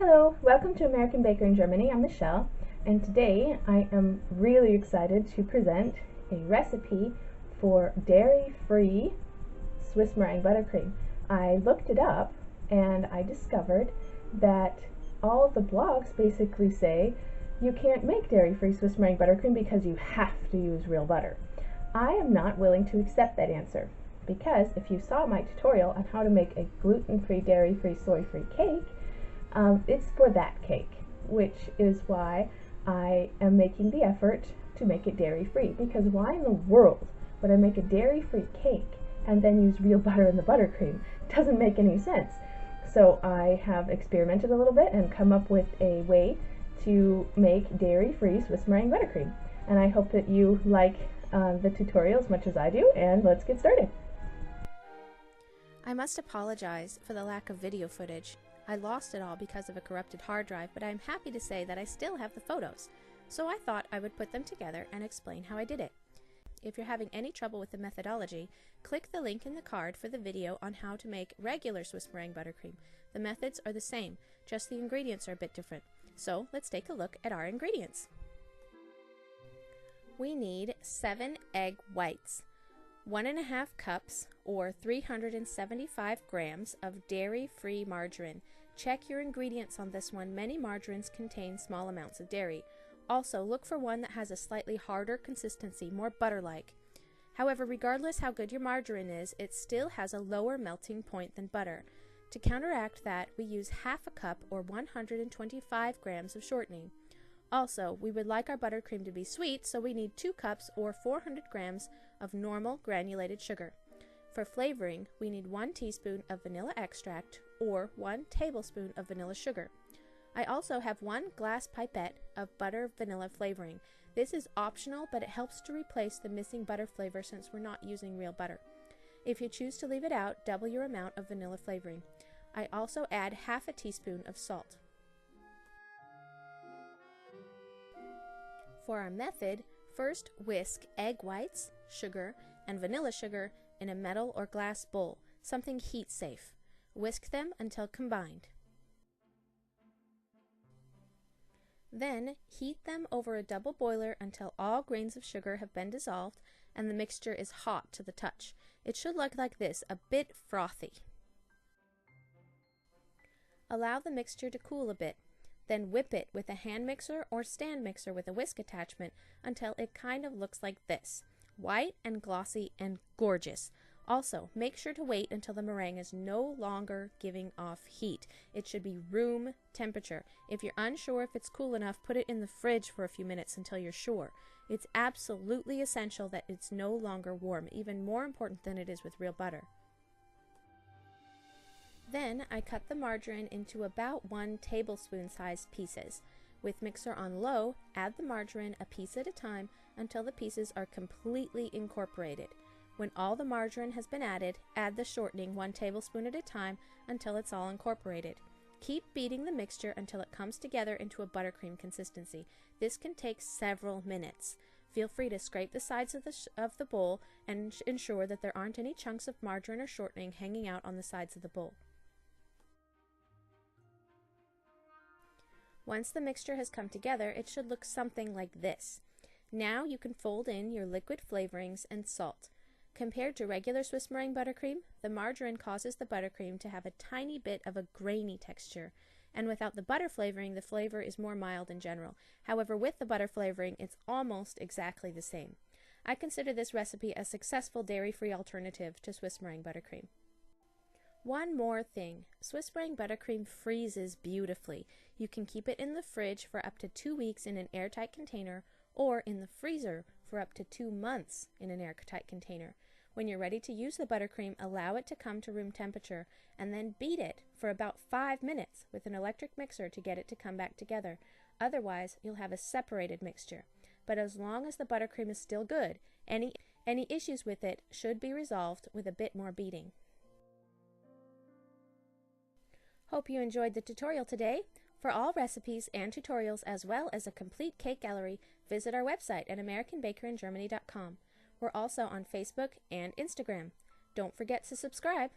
Hello, welcome to American Baker in Germany. I'm Michelle, and today I am really excited to present a recipe for dairy-free Swiss Meringue Buttercream. I looked it up and I discovered that all the blogs basically say you can't make dairy-free Swiss Meringue Buttercream because you have to use real butter. I am not willing to accept that answer because if you saw my tutorial on how to make a gluten-free, dairy-free, soy-free cake, it's for that cake, which is why I am making the effort to make it dairy-free, because why in the world would I make a dairy-free cake and then use real butter in the buttercream? It doesn't make any sense. So I have experimented a little bit and come up with a way to make dairy-free Swiss Meringue Buttercream. And I hope that you like the tutorial as much as I do, and let's get started. I must apologize for the lack of video footage. I lost it all because of a corrupted hard drive, but I'm happy to say that I still have the photos. So I thought I would put them together and explain how I did it. If you're having any trouble with the methodology, click the link in the card for the video on how to make regular Swiss Meringue Buttercream. The methods are the same, just the ingredients are a bit different. So let's take a look at our ingredients. We need 7 egg whites, 1.5 cups or 375 grams of dairy-free margarine. Check your ingredients on this one. Many margarines contain small amounts of dairy. Also, look for one that has a slightly harder consistency, more butter-like. However, regardless how good your margarine is, it still has a lower melting point than butter. To counteract that, we use half a cup or 125 grams of shortening. Also, we would like our buttercream to be sweet, so we need 2 cups or 400 grams of normal granulated sugar. For flavoring, we need 1 teaspoon of vanilla extract or 1 tablespoon of vanilla sugar. I also have 1 glass pipette of butter vanilla flavoring. This is optional, but it helps to replace the missing butter flavor since we're not using real butter. If you choose to leave it out, double your amount of vanilla flavoring. I also add half a teaspoon of salt. For our method, first whisk egg whites, sugar, and vanilla sugar in a metal or glass bowl, something heat safe. Whisk them until combined. Then heat them over a double boiler until all grains of sugar have been dissolved and the mixture is hot to the touch. It should look like this, a bit frothy. Allow the mixture to cool a bit. Then whip it with a hand mixer or stand mixer with a whisk attachment until it kind of looks like this, white and glossy and gorgeous. Also, make sure to wait until the meringue is no longer giving off heat. It should be room temperature. If you're unsure if it's cool enough, put it in the fridge for a few minutes until you're sure. It's absolutely essential that it's no longer warm, even more important than it is with real butter. Then I cut the margarine into about 1 tablespoon sized pieces. With mixer on low, add the margarine a piece at a time until the pieces are completely incorporated. When all the margarine has been added, add the shortening 1 tablespoon at a time until it's all incorporated. Keep beating the mixture until it comes together into a buttercream consistency. This can take several minutes. Feel free to scrape the sides of the bowl and ensure that there aren't any chunks of margarine or shortening hanging out on the sides of the bowl. Once the mixture has come together, it should look something like this. Now you can fold in your liquid flavorings and salt. Compared to regular Swiss Meringue Buttercream, the margarine causes the buttercream to have a tiny bit of a grainy texture, and without the butter flavoring, the flavor is more mild in general. However, with the butter flavoring, it's almost exactly the same. I consider this recipe a successful dairy-free alternative to Swiss Meringue Buttercream. One more thing, Swiss Meringue Buttercream freezes beautifully. You can keep it in the fridge for up to 2 weeks in an airtight container or in the freezer for up to 2 months in an airtight container. When you're ready to use the buttercream, allow it to come to room temperature and then beat it for about 5 minutes with an electric mixer to get it to come back together. Otherwise, you'll have a separated mixture. But as long as the buttercream is still good, any issues with it should be resolved with a bit more beating. Hope you enjoyed the tutorial today. For all recipes and tutorials as well as a complete cake gallery, visit our website at AmericanBakerInGermany.com. We're also on Facebook and Instagram. Don't forget to subscribe.